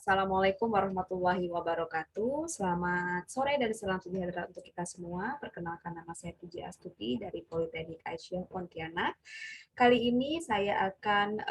Assalamualaikum warahmatullahi wabarakatuh. Selamat sore dan salam sejahtera untuk kita semua. Perkenalkan, nama saya Puji Astuti dari Politeknik Aisyah Pontianak. Kali ini saya akan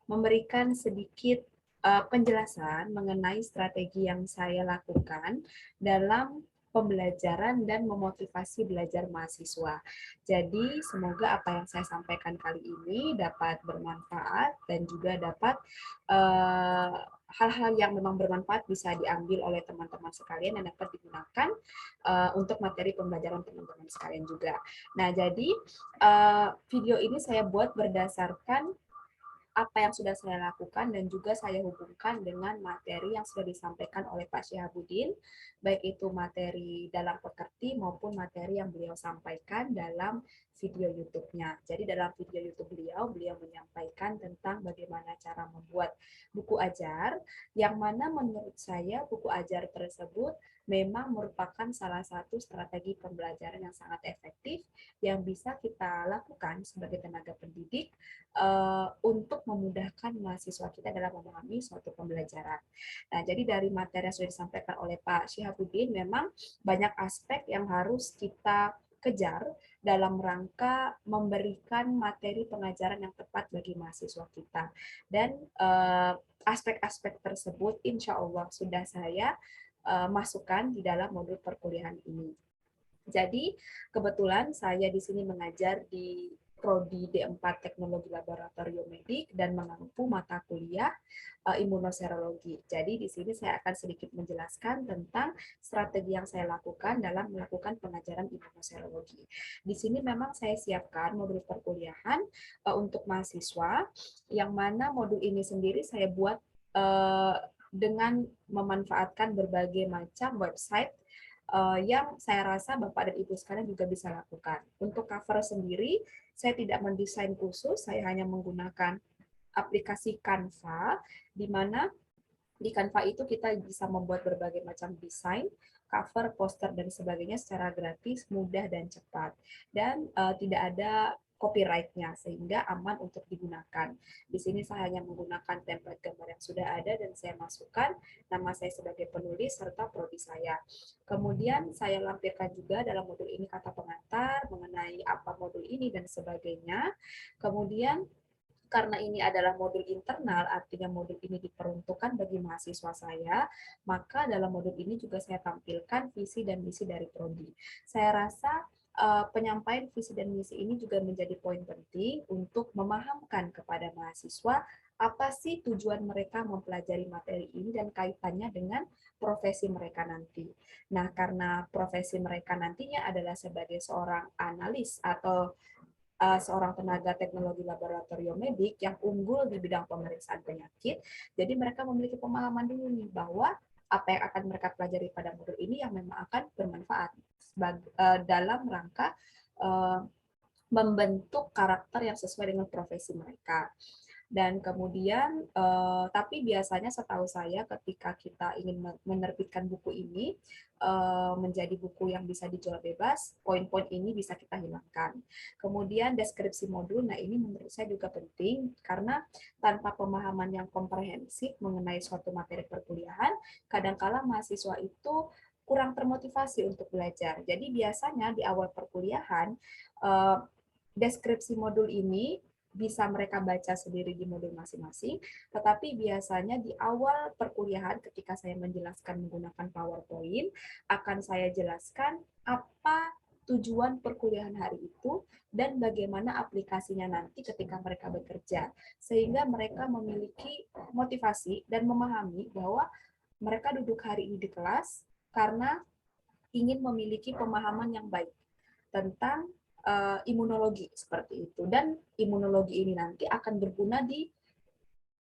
memberikan sedikit penjelasan mengenai strategi yang saya lakukan dalam pembelajaran dan memotivasi belajar mahasiswa. Jadi semoga apa yang saya sampaikan kali ini dapat bermanfaat dan juga dapat hal-hal yang memang bermanfaat bisa diambil oleh teman-teman sekalian dan dapat digunakan untuk materi pembelajaran teman-teman sekalian juga. Nah, jadi video ini saya buat berdasarkan apa yang sudah saya lakukan dan juga saya hubungkan dengan materi yang sudah disampaikan oleh Pak Syihabuddin, baik itu materi dalam pekerti maupun materi yang beliau sampaikan dalam video YouTube-nya. Jadi dalam video YouTube beliau menyampaikan tentang bagaimana cara membuat buku ajar, yang mana menurut saya buku ajar tersebut memang merupakan salah satu strategi pembelajaran yang sangat efektif yang bisa kita lakukan sebagai tenaga pendidik untuk memudahkan mahasiswa kita dalam memahami suatu pembelajaran. Nah, jadi dari materi yang sudah disampaikan oleh Pak Syihabuddin, memang banyak aspek yang harus kita kejar dalam rangka memberikan materi pengajaran yang tepat bagi mahasiswa kita. Dan aspek-aspek tersebut insya Allah sudah saya masukkan di dalam modul perkuliahan ini. Jadi kebetulan saya di sini mengajar di Prodi D4 Teknologi Laboratorium Medik dan mengampu mata kuliah imunoserologi. Jadi di sini saya akan sedikit menjelaskan tentang strategi yang saya lakukan dalam melakukan pengajaran imunoserologi. Di sini memang saya siapkan modul perkuliahan untuk mahasiswa, yang mana modul ini sendiri saya buat dengan memanfaatkan berbagai macam website yang saya rasa Bapak dan Ibu sekalian juga bisa lakukan. Untuk cover sendiri, saya tidak mendesain khusus, saya hanya menggunakan aplikasi Canva, di mana di Canva itu kita bisa membuat berbagai macam desain, cover, poster, dan sebagainya secara gratis, mudah, dan cepat. Dan tidak ada copyright-nya, sehingga aman untuk digunakan. Di sini saya hanya menggunakan template gambar yang sudah ada, dan saya masukkan nama saya sebagai penulis, serta prodi saya. Kemudian saya lampirkan juga dalam modul ini kata pengantar, mengenai apa modul ini, dan sebagainya. Kemudian karena ini adalah modul internal, artinya modul ini diperuntukkan bagi mahasiswa saya, maka dalam modul ini juga saya tampilkan visi dan misi dari prodi. Saya rasa penyampaian visi dan misi ini juga menjadi poin penting untuk memahamkan kepada mahasiswa apa sih tujuan mereka mempelajari materi ini dan kaitannya dengan profesi mereka nanti. Nah, karena profesi mereka nantinya adalah sebagai seorang analis atau seorang tenaga teknologi laboratorium medik yang unggul di bidang pemeriksaan penyakit. Jadi mereka memiliki pemahaman dulu nih bahwa apa yang akan mereka pelajari pada modul ini yang memang akan bermanfaat dalam rangka membentuk karakter yang sesuai dengan profesi mereka. Dan kemudian, tapi biasanya setahu saya ketika kita ingin menerbitkan buku ini menjadi buku yang bisa dijual bebas, poin-poin ini bisa kita hilangkan. Kemudian deskripsi modul, nah ini menurut saya juga penting karena tanpa pemahaman yang komprehensif mengenai suatu materi perkuliahan, kadangkala mahasiswa itu kurang termotivasi untuk belajar. Jadi biasanya di awal perkuliahan, deskripsi modul ini bisa mereka baca sendiri di modul masing-masing, tetapi biasanya di awal perkuliahan ketika saya menjelaskan menggunakan PowerPoint, akan saya jelaskan apa tujuan perkuliahan hari itu dan bagaimana aplikasinya nanti ketika mereka bekerja, sehingga mereka memiliki motivasi dan memahami bahwa mereka duduk hari ini di kelas karena ingin memiliki pemahaman yang baik tentang imunologi seperti itu, dan imunologi ini nanti akan berguna di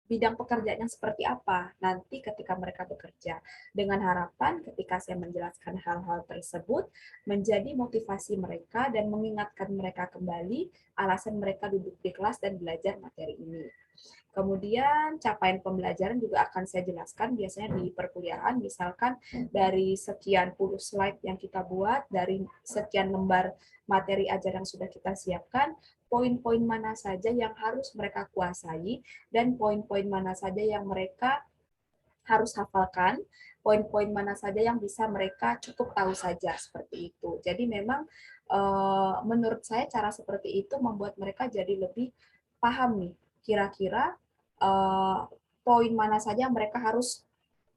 bidang pekerjaan yang seperti apa nanti ketika mereka bekerja. Dengan harapan ketika saya menjelaskan hal-hal tersebut menjadi motivasi mereka dan mengingatkan mereka kembali alasan mereka duduk di kelas dan belajar materi ini. Kemudian capaian pembelajaran juga akan saya jelaskan biasanya di perkuliahan, misalkan dari sekian puluh slide yang kita buat, dari sekian lembar materi ajar yang sudah kita siapkan, poin-poin mana saja yang harus mereka kuasai, dan poin-poin mana saja yang mereka harus hafalkan poin-poin mana saja yang bisa mereka cukup tahu saja seperti itu. Jadi memang menurut saya cara seperti itu membuat mereka jadi lebih paham nih kira-kira poin mana saja mereka harus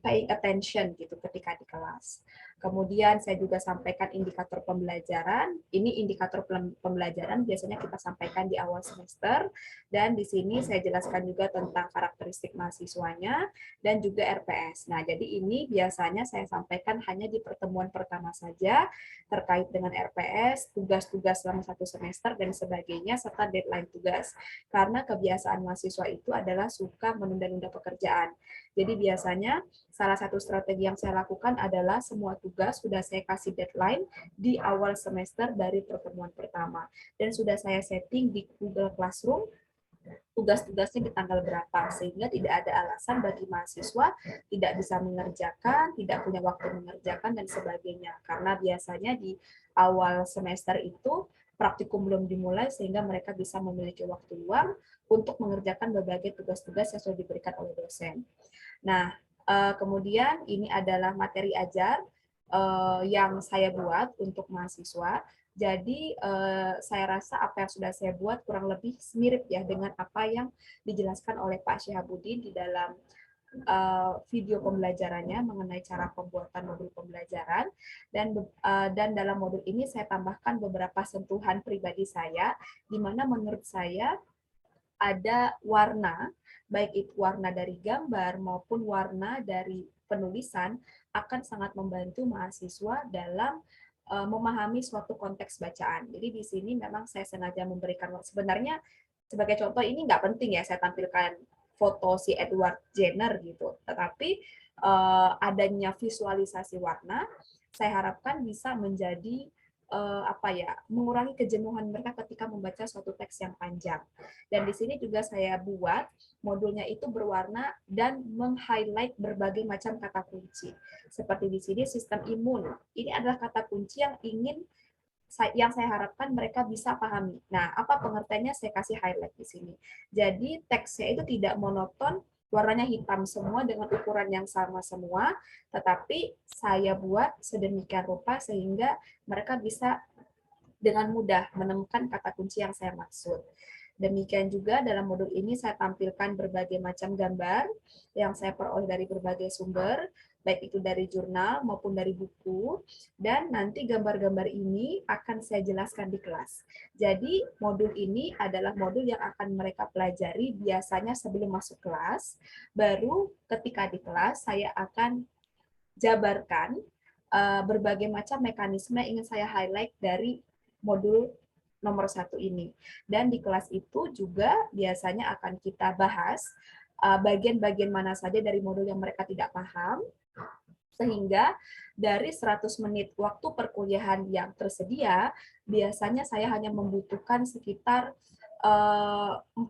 pay attention gitu ketika di kelas. Kemudian saya juga sampaikan indikator pembelajaran. Ini indikator pembelajaran biasanya kita sampaikan di awal semester, dan di sini saya jelaskan juga tentang karakteristik mahasiswanya dan juga RPS. Nah, jadi ini biasanya saya sampaikan hanya di pertemuan pertama saja terkait dengan RPS, tugas-tugas selama 1 semester dan sebagainya, serta deadline tugas. Karena kebiasaan mahasiswa itu adalah suka menunda-nunda pekerjaan. Jadi biasanya salah satu strategi yang saya lakukan adalah semua tugas sudah saya kasih deadline di awal semester dari pertemuan pertama. Dan sudah saya setting di Google Classroom tugas-tugasnya di tanggal berapa, sehingga tidak ada alasan bagi mahasiswa tidak bisa mengerjakan, tidak punya waktu mengerjakan, dan sebagainya. Karena biasanya di awal semester itu praktikum belum dimulai, sehingga mereka bisa memiliki waktu luang untuk mengerjakan berbagai tugas-tugas yang sudah diberikan oleh dosen. Nah, kemudian ini adalah materi ajar yang saya buat untuk mahasiswa. Jadi saya rasa apa yang sudah saya buat kurang lebih mirip ya dengan apa yang dijelaskan oleh Pak Syihabuddin di dalam video pembelajarannya mengenai cara pembuatan modul pembelajaran, dan dalam modul ini saya tambahkan beberapa sentuhan pribadi saya, di mana menurut saya ada warna, baik itu warna dari gambar maupun warna dari penulisan, akan sangat membantu mahasiswa dalam memahami suatu konteks bacaan. Jadi di sini memang saya sengaja memberikan, sebenarnya sebagai contoh ini nggak penting ya saya tampilkan foto si Edward Jenner gitu, tetapi adanya visualisasi warna saya harapkan bisa menjadi mengurangi kejenuhan mereka ketika membaca suatu teks yang panjang. Dan di sini juga saya buat modulnya itu berwarna dan meng-highlight berbagai macam kata kunci. Seperti di sini sistem imun. Ini adalah kata kunci yang saya harapkan mereka bisa pahami. Nah, apa pengertiannya saya kasih highlight di sini. Jadi teksnya itu tidak monoton, warnanya hitam semua dengan ukuran yang sama semua, tetapi saya buat sedemikian rupa sehingga mereka bisa dengan mudah menemukan kata kunci yang saya maksud. Demikian juga dalam modul ini saya tampilkan berbagai macam gambar yang saya peroleh dari berbagai sumber, baik itu dari jurnal maupun dari buku, dan nanti gambar-gambar ini akan saya jelaskan di kelas. Jadi modul ini adalah modul yang akan mereka pelajari biasanya sebelum masuk kelas, baru ketika di kelas saya akan jabarkan berbagai macam mekanisme yang ingin saya highlight dari modul nomor 1 ini. Dan di kelas itu juga biasanya akan kita bahas bagian-bagian mana saja dari modul yang mereka tidak paham, sehingga dari 100 menit waktu perkuliahan yang tersedia, biasanya saya hanya membutuhkan sekitar 40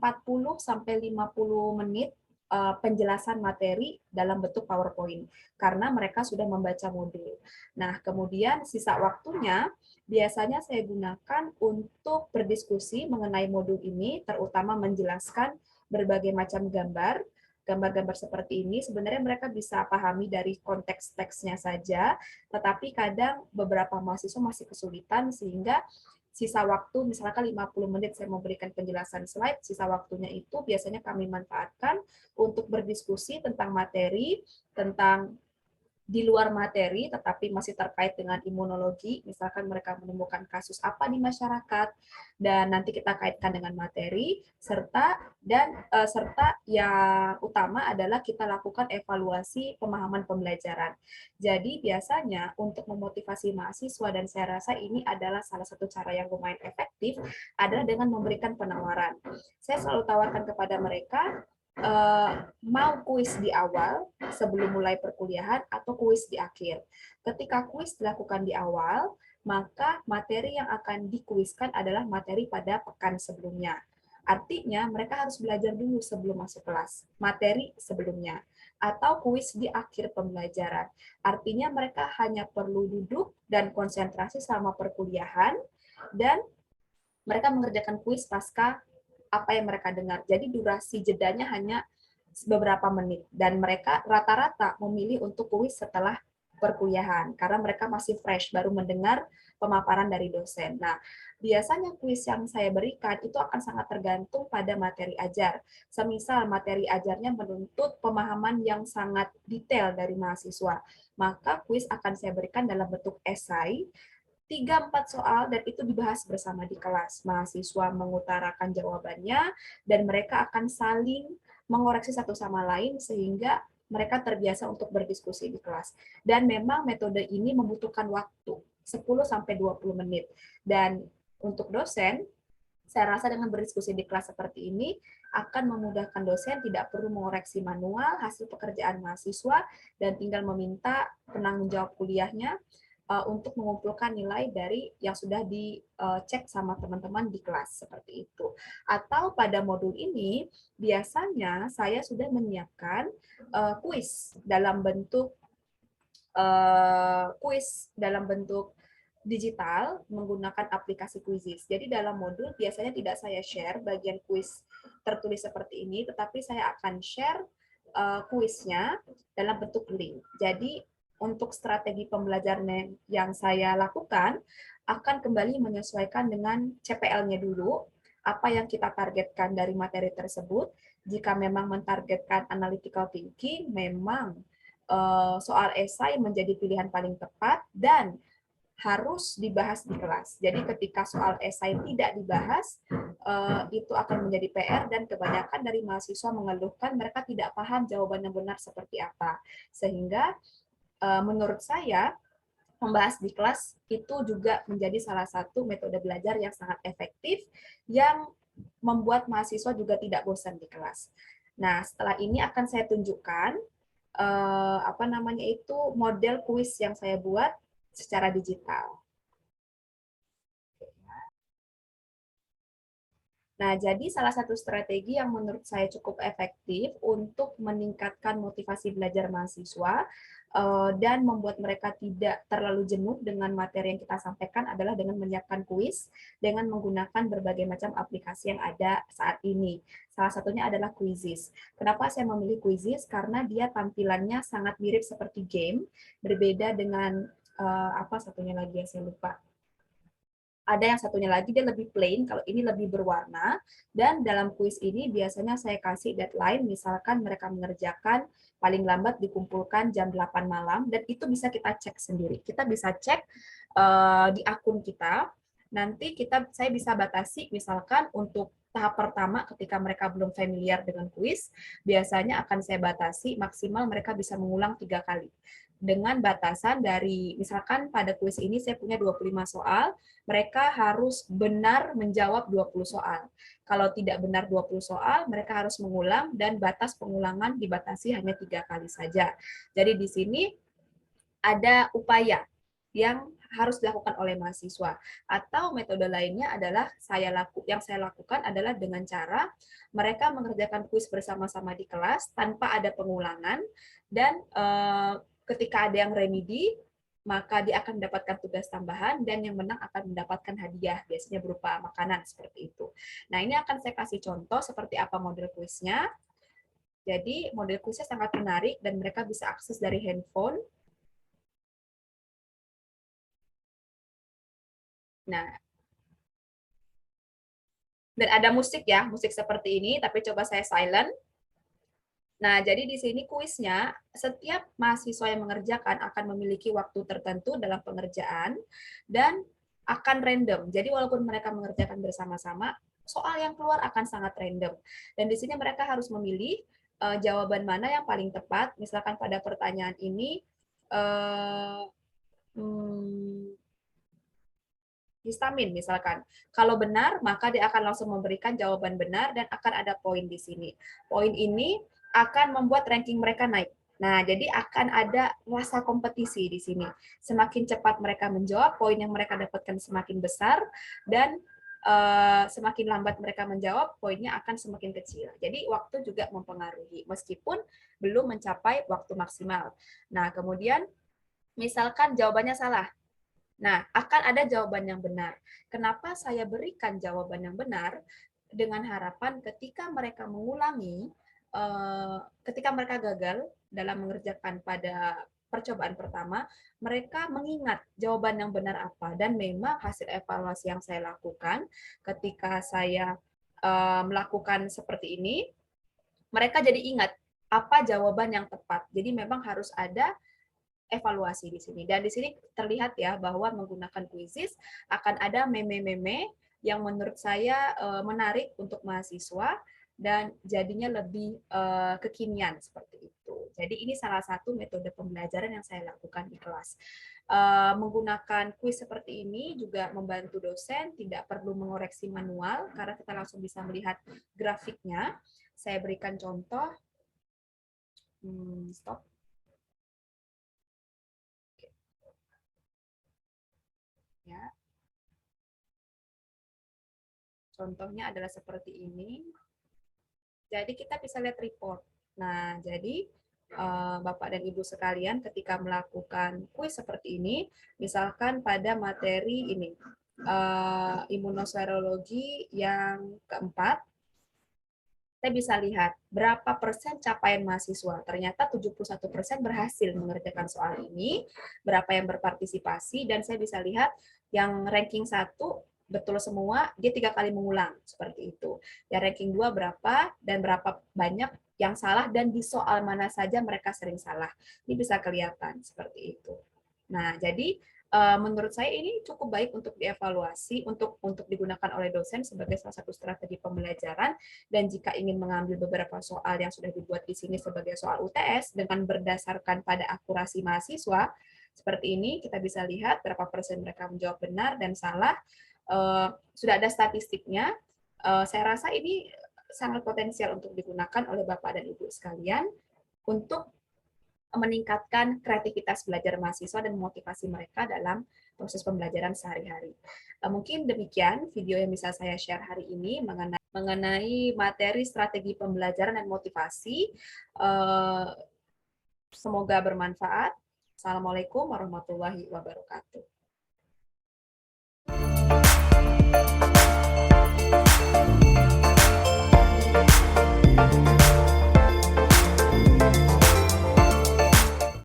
sampai 50 menit penjelasan materi dalam bentuk PowerPoint karena mereka sudah membaca modul. Nah, kemudian sisa waktunya biasanya saya gunakan untuk berdiskusi mengenai modul ini, terutama menjelaskan berbagai macam gambar-gambar seperti ini. Sebenarnya mereka bisa pahami dari konteks teksnya saja, tetapi kadang beberapa mahasiswa masih kesulitan sehingga sisa waktu, misalkan 50 menit saya memberikan penjelasan slide, sisa waktunya itu biasanya kami manfaatkan untuk berdiskusi tentang materi, tentang di luar materi, tetapi masih terkait dengan imunologi, misalkan mereka menemukan kasus apa di masyarakat, dan nanti kita kaitkan dengan materi, serta yang utama adalah kita lakukan evaluasi pemahaman pembelajaran. Jadi biasanya untuk memotivasi mahasiswa, dan saya rasa ini adalah salah satu cara yang lumayan efektif, adalah dengan memberikan penawaran. Saya selalu tawarkan kepada mereka, mau kuis di awal sebelum mulai perkuliahan atau kuis di akhir. Ketika kuis dilakukan di awal, maka materi yang akan dikuiskan adalah materi pada pekan sebelumnya. Artinya mereka harus belajar dulu sebelum masuk kelas, materi sebelumnya. Atau kuis di akhir pembelajaran. Artinya mereka hanya perlu duduk dan konsentrasi selama perkuliahan, dan mereka mengerjakan kuis pasca apa yang mereka dengar. Jadi durasi jedanya hanya beberapa menit. Dan mereka rata-rata memilih untuk kuis setelah perkuliahan karena mereka masih fresh, baru mendengar pemaparan dari dosen. Nah, biasanya kuis yang saya berikan itu akan sangat tergantung pada materi ajar. Semisal materi ajarnya menuntut pemahaman yang sangat detail dari mahasiswa, maka kuis akan saya berikan dalam bentuk esai 3-4 soal dan itu dibahas bersama di kelas. Mahasiswa mengutarakan jawabannya dan mereka akan saling mengoreksi satu sama lain sehingga mereka terbiasa untuk berdiskusi di kelas. Dan memang metode ini membutuhkan waktu 10-20 menit. Dan untuk dosen, saya rasa dengan berdiskusi di kelas seperti ini akan memudahkan dosen tidak perlu mengoreksi manual hasil pekerjaan mahasiswa dan tinggal meminta penanggung jawab kuliahnya untuk mengumpulkan nilai dari yang sudah dicek sama teman-teman di kelas seperti itu. Atau pada modul ini biasanya saya sudah menyiapkan kuis dalam bentuk digital menggunakan aplikasi Quizizz. Jadi dalam modul biasanya tidak saya share bagian kuis tertulis seperti ini, tetapi saya akan share kuisnya dalam bentuk link. Jadi untuk strategi pembelajaran yang saya lakukan akan kembali menyesuaikan dengan CPL-nya dulu, apa yang kita targetkan dari materi tersebut. Jika memang mentargetkan analytical thinking, memang soal esai menjadi pilihan paling tepat dan harus dibahas di kelas. Jadi ketika soal esai tidak dibahas, itu akan menjadi PR dan kebanyakan dari mahasiswa mengeluhkan mereka tidak paham jawaban yang benar seperti apa. Sehingga menurut saya membahas di kelas itu juga menjadi salah satu metode belajar yang sangat efektif yang membuat mahasiswa juga tidak bosan di kelas. Nah, setelah ini akan saya tunjukkan model kuis yang saya buat secara digital. Nah, jadi salah satu strategi yang menurut saya cukup efektif untuk meningkatkan motivasi belajar mahasiswa dan membuat mereka tidak terlalu jenuh dengan materi yang kita sampaikan adalah dengan menyiapkan kuis dengan menggunakan berbagai macam aplikasi yang ada saat ini. Salah satunya adalah Quizizz. Kenapa saya memilih Quizizz? Karena dia tampilannya sangat mirip seperti game, berbeda dengan apa satunya lagi yang saya lupa. Ada yang satunya lagi dia lebih plain, kalau ini lebih berwarna. Dan dalam kuis ini biasanya saya kasih deadline, misalkan mereka mengerjakan paling lambat dikumpulkan jam 8 malam, dan itu bisa kita cek sendiri. Kita bisa cek di akun kita, nanti saya bisa batasi, misalkan untuk tahap pertama ketika mereka belum familiar dengan kuis, biasanya akan saya batasi maksimal mereka bisa mengulang 3 kali. Dengan batasan dari, misalkan pada kuis ini saya punya 25 soal, mereka harus benar menjawab 20 soal. Kalau tidak benar 20 soal, mereka harus mengulang dan batas pengulangan dibatasi hanya 3 kali saja. Jadi di sini ada upaya yang harus dilakukan oleh mahasiswa. Atau metode lainnya adalah yang saya lakukan adalah dengan cara mereka mengerjakan kuis bersama-sama di kelas tanpa ada pengulangan dan ketika ada yang remedi, maka dia akan mendapatkan tugas tambahan dan yang menang akan mendapatkan hadiah, biasanya berupa makanan seperti itu. Nah, ini akan saya kasih contoh seperti apa model kuisnya. Jadi, model kuisnya sangat menarik dan mereka bisa akses dari handphone. Nah, dan ada musik ya, musik seperti ini, tapi coba saya silent. Nah, jadi di sini kuisnya, setiap mahasiswa yang mengerjakan akan memiliki waktu tertentu dalam pengerjaan, dan akan random. Jadi walaupun mereka mengerjakan bersama-sama, soal yang keluar akan sangat random. Dan di sini mereka harus memilih jawaban mana yang paling tepat. Misalkan pada pertanyaan ini, histamin misalkan. Kalau benar, maka dia akan langsung memberikan jawaban benar dan akan ada poin di sini. Poin ini akan membuat ranking mereka naik. Nah, jadi akan ada rasa kompetisi di sini. Semakin cepat mereka menjawab, poin yang mereka dapatkan semakin besar, dan semakin lambat mereka menjawab, poinnya akan semakin kecil. Jadi waktu juga mempengaruhi, meskipun belum mencapai waktu maksimal. Nah, kemudian misalkan jawabannya salah. Nah, akan ada jawaban yang benar. Kenapa saya berikan jawaban yang benar? Dengan harapan ketika mereka mengulangi, ketika mereka gagal dalam mengerjakan pada percobaan pertama, mereka mengingat jawaban yang benar apa. Dan memang hasil evaluasi yang saya lakukan ketika saya melakukan seperti ini, mereka jadi ingat apa jawaban yang tepat. Jadi memang harus ada evaluasi di sini. Dan di sini terlihat ya bahwa menggunakan quizzes akan ada meme-meme yang menurut saya menarik untuk mahasiswa dan jadinya lebih kekinian seperti itu. Jadi ini salah satu metode pembelajaran yang saya lakukan di kelas. Menggunakan quiz seperti ini juga membantu dosen tidak perlu mengoreksi manual karena kita langsung bisa melihat grafiknya. Saya berikan contoh. Stop. Ya. Contohnya adalah seperti ini. Jadi kita bisa lihat report. Nah, jadi Bapak dan Ibu sekalian ketika melakukan kuis seperti ini, misalkan pada materi ini, imunoserologi yang keempat, saya bisa lihat berapa persen capaian mahasiswa. Ternyata 71% berhasil mengerjakan soal ini, berapa yang berpartisipasi, dan saya bisa lihat yang ranking 1 betul semua, dia 3 kali mengulang, seperti itu. Ya ranking 2 berapa, dan berapa banyak yang salah, dan di soal mana saja mereka sering salah. Ini bisa kelihatan, seperti itu. Nah, jadi menurut saya ini cukup baik untuk dievaluasi, untuk digunakan oleh dosen sebagai salah satu strategi pembelajaran. Dan jika ingin mengambil beberapa soal yang sudah dibuat di sini sebagai soal UTS dengan berdasarkan pada akurasi mahasiswa, seperti ini kita bisa lihat berapa persen mereka menjawab benar dan salah. Sudah ada statistiknya. Saya rasa ini sangat potensial untuk digunakan oleh Bapak dan Ibu sekalian untuk meningkatkan kreativitas belajar mahasiswa dan motivasi mereka dalam proses pembelajaran sehari-hari. Mungkin demikian video yang bisa saya share hari ini mengenai materi strategi pembelajaran dan motivasi. Semoga bermanfaat. Assalamualaikum warahmatullahi wabarakatuh.